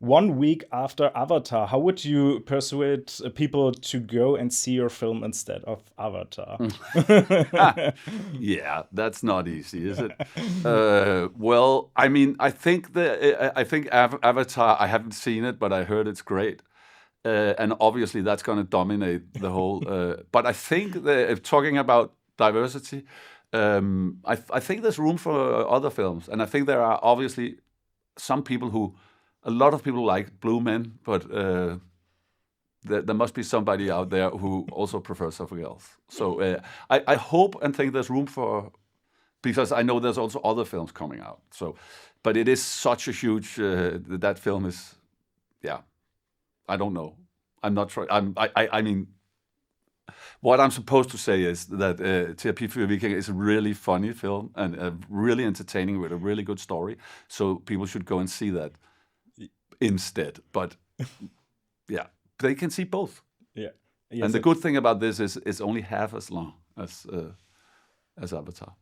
1 week after Avatar. How would you persuade people to go and see your film instead of Avatar? Yeah, that's not easy, is it? Well, I mean, I think Avatar. I haven't seen it, but I heard it's great, and obviously that's going to dominate the whole. But I think that if talking about diversity, I think there's room for other films, and I think there are obviously some people a lot of people like Blue Men, but there must be somebody out there who also prefers something else. So I hope and think there's room for, because I know there's also other films coming out. So, but it is such a huge that film is, yeah. I don't know. I'm not sure. I mean, what I'm supposed to say is that Terapi for Viking is a really funny film and really entertaining with a really good story. So people should go and see that instead. But yeah, they can see both. Yeah. And Yes, the good thing about this is it's only half as long as Avatar.